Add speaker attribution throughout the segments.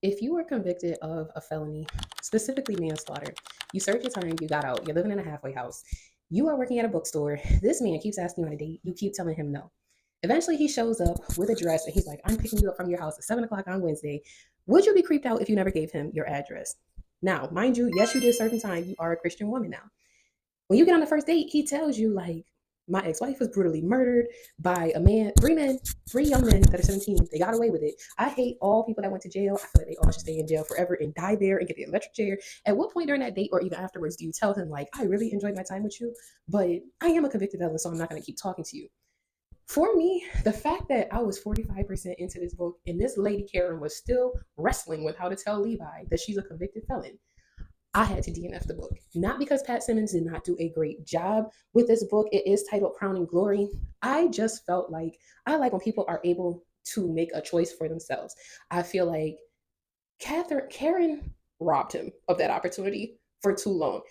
Speaker 1: If you were convicted of a felony, specifically manslaughter, you served your time, you got out, you're living in a halfway house, you are working at a bookstore, this man keeps asking you on a date, you keep telling him no. Eventually, he shows up with a dress and he's like, I'm picking you up from your house at 7 o'clock on Wednesday. Would you be creeped out if you never gave him your address? Now, mind you, yes, you did serve your time. You are a Christian woman now. When you get on the first date, he tells you, like, my ex-wife was brutally murdered by a man, three young men that are 17. They got away with it. I hate all people that went to jail. I feel like they all should stay in jail forever and die there and get the electric chair. At what point during that date or even afterwards do you tell him, like, I really enjoyed my time with you, but I am a convicted felon, so I'm not going to keep talking to you? For me, the fact that I was 45% into this book and this lady Karyn was still wrestling with how to tell Levi that she's a convicted felon, I had to DNF the book. Not because Pat Simmons did not do a great job with this book. It is titled Crowning Glory. I just felt like I like when people are able to make a choice for themselves. I feel like Karyn robbed him of that opportunity for too long.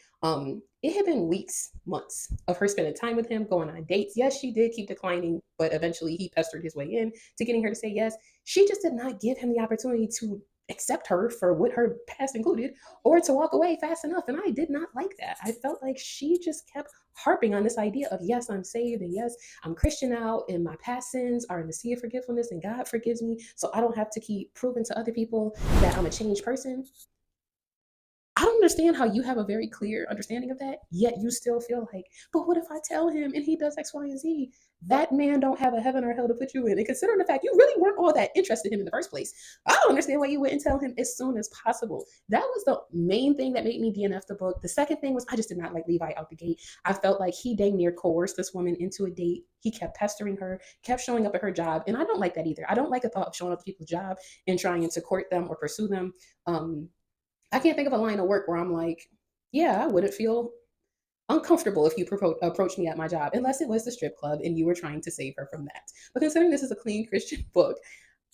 Speaker 1: It had been weeks, months of her spending time with him, going on dates. Yes, she did keep declining, but eventually he pestered his way in to getting her to say yes. She just did not give him the opportunity to accept her for what her past included or to walk away fast enough. And I did not like that. I felt like she just kept harping on this idea of, yes, I'm saved, and yes, I'm Christian now, and my past sins are in the sea of forgetfulness, and God forgives me. So I don't have to keep proving to other people that I'm a changed person. I don't understand how you have a very clear understanding of that, yet you still feel like, but what if I tell him and he does X, Y, and Z? That man don't have a heaven or hell to put you in. And considering the fact you really weren't all that interested in him in the first place, I don't understand why you wouldn't tell him as soon as possible. That was the main thing that made me DNF the book. The second thing was I just did not like Levi out the gate. I felt like he dang near coerced this woman into a date. He kept pestering her, kept showing up at her job. And I don't like that either. I don't like the thought of showing up to people's job and trying to court them or pursue them. I can't think of a line of work where I'm like, yeah, I wouldn't feel uncomfortable if you approached me at my job, unless it was the strip club and you were trying to save her from that. But considering this is a clean Christian book,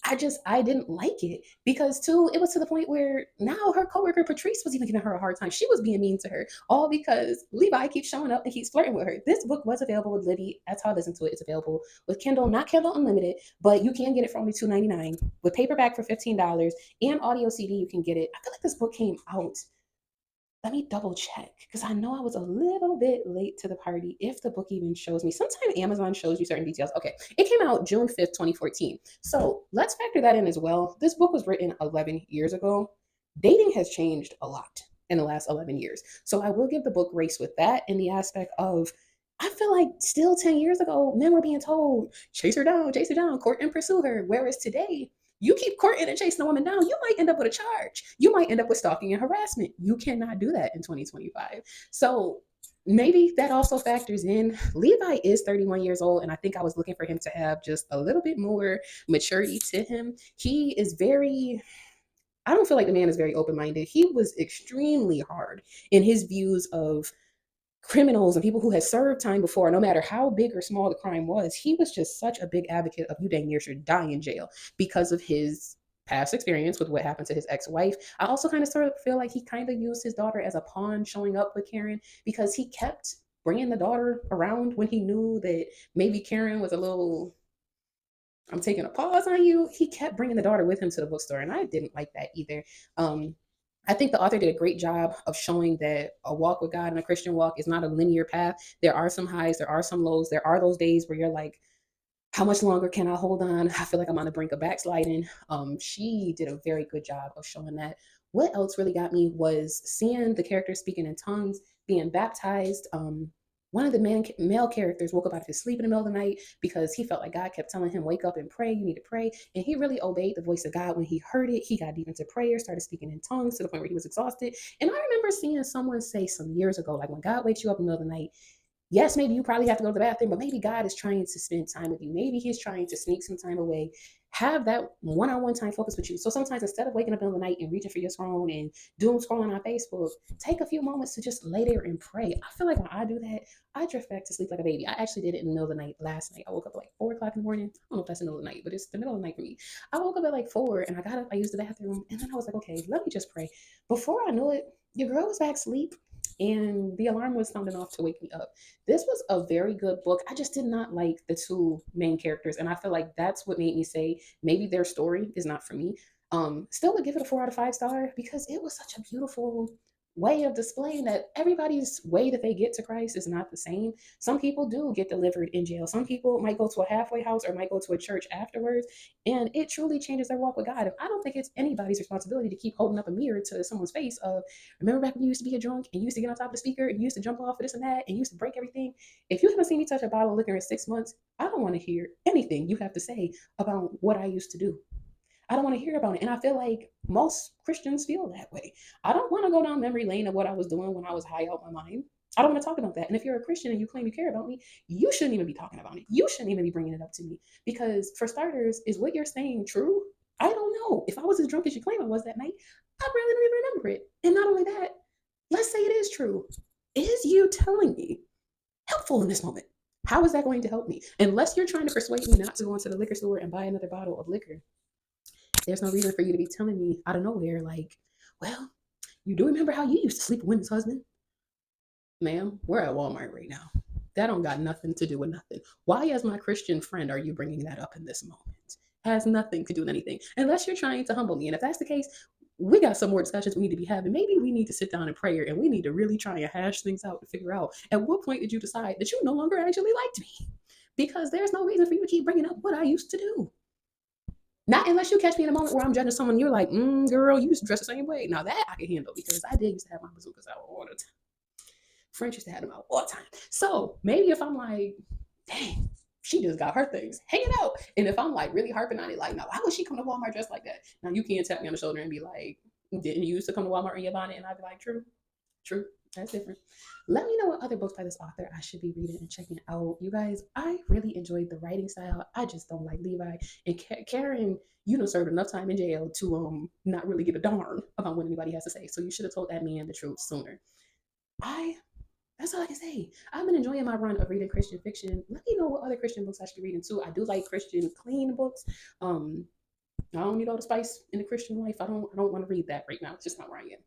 Speaker 1: I didn't like it because too it was to the point where now her coworker Patrice was even giving her a hard time. She was being mean to her, all because Levi keeps showing up and keeps flirting with her. This book was available with Libby. That's how I listen to it. It's available with Kindle, not Kindle Unlimited, but you can get it for only $2.99. With paperback for $15 and audio CD, you can get it. I feel like this book came out, let me double check because I know I was a little bit late to the party. If the book even shows me, sometimes Amazon shows you certain details. Okay, it came out June 5th, 2014. So let's factor that in as well. This book was written 11 years ago. Dating has changed a lot in the last 11 years. So I will give the book grace with that in the aspect of, I feel like still 10 years ago, men were being told, chase her down, court and pursue her. Whereas today, you keep courting and chasing a woman down, you might end up with a charge. You might end up with stalking and harassment. You cannot do that in 2025. So maybe that also factors in. Levi is 31 years old, and I think I was looking for him to have just a little bit more maturity to him. He is very, I don't feel like the man is very open minded. He was extremely hard in his views of criminals and people who had served time before, no matter how big or small the crime was. He was just such a big advocate of you dang near should die in jail because of his past experience with what happened to his ex-wife. I also kind of sort of feel like he kind of used his daughter as a pawn showing up with Karyn because he kept bringing the daughter around when he knew that maybe Karyn was a little, I'm taking a pause on you. He kept bringing the daughter with him to the bookstore, and I didn't like that either. I think the author did a great job of showing that a walk with God and a Christian walk is not a linear path. There are some highs, there are some lows, there are those days where you're like, how much longer can I hold on? I feel like I'm on the brink of backsliding. She did a very good job of showing that. What else really got me was seeing the characters speaking in tongues, being baptized. One of the male characters woke up out of his sleep in the middle of the night because he felt like God kept telling him, wake up and pray. You need to pray. And he really obeyed the voice of God when he heard it. He got deep into prayer, started speaking in tongues to the point where he was exhausted. And I remember seeing someone say some years ago, like when God wakes you up in the middle of the night, yes, maybe you probably have to go to the bathroom, but maybe God is trying to spend time with you. Maybe he's trying to sneak some time away, have that one-on-one time focus with you. So sometimes instead of waking up in the night and reaching for your phone and doom scrolling on Facebook, take a few moments to just lay there and pray. I feel like when I do that, I drift back to sleep like a baby. I actually did it in the middle of the night last night. I woke up at like 4 o'clock in the morning. I don't know if that's the middle of the night, but it's the middle of the night for me. I woke up at like 4 and I got up, I used the bathroom, and then I was like, okay, let me just pray. Before I knew it, your girl was back asleep and the alarm was sounding off to wake me up. This was a very good book. I just did not like the two main characters. And I feel like that's what made me say maybe their story is not for me. Still would give it a 4 out of 5 star because it was such a beautiful way of displaying that everybody's way that they get to Christ is not the same. Some people do get delivered in jail. Some people might go to a halfway house or might go to a church afterwards, and it truly changes their walk with God. And I don't think it's anybody's responsibility to keep holding up a mirror to someone's face of, remember back when you used to be a drunk and you used to get on top of the speaker and you used to jump off of this and that and you used to break everything. If you haven't seen me touch a bottle of liquor in 6 months, I don't want to hear anything you have to say about what I used to do. I don't want to hear about it. And I feel like most Christians feel that way. I don't want to go down memory lane of what I was doing when I was high out my mind. I don't want to talk about that. And if you're a Christian and you claim you care about me, you shouldn't even be talking about it. You shouldn't even be bringing it up to me. Because, for starters, is what you're saying true? I don't know. If I was as drunk as you claim I was that night, I really don't even remember it. And not only that, let's say it is true. Is you telling me helpful in this moment? How is that going to help me? Unless you're trying to persuade me not to go into the liquor store and buy another bottle of liquor, there's no reason for you to be telling me out of nowhere, like, well, you do remember how you used to sleep with women's husband? Ma'am, we're at Walmart right now. That don't got nothing to do with nothing. Why, as my Christian friend, are you bringing that up in this moment? Has nothing to do with anything. Unless you're trying to humble me. And if that's the case, we got some more discussions we need to be having. Maybe we need to sit down in prayer and we need to really try and hash things out to figure out at what point did you decide that you no longer actually liked me? Because there's no reason for you to keep bringing up what I used to do. Not unless you catch me in a moment where I'm judging someone, you're like, girl, you used to dress the same way. Now that I can handle because I did used to have my bazookas out all the time. French used to have them out all the time. So maybe if I'm like, dang, she just got her things hanging out. And if I'm like really harping on it, like, now why would she come to Walmart dressed like that? Now you can't tap me on the shoulder and be like, didn't you used to come to Walmart in your bonnet? And I'd be like, true, true. That's different. Let me know what other books by this author I should be reading and checking out. You guys, I really enjoyed the writing style. I just don't like Levi. And Karyn, you don't serve enough time in jail to not really give a darn about what anybody has to say. So you should have told that man the truth sooner. I That's all I can say. I've been enjoying my run of reading Christian fiction. Let me know what other Christian books I should be reading too. I do like Christian clean books. I don't need all the spice in the Christian life. I don't want to read that right now. It's just not where I am.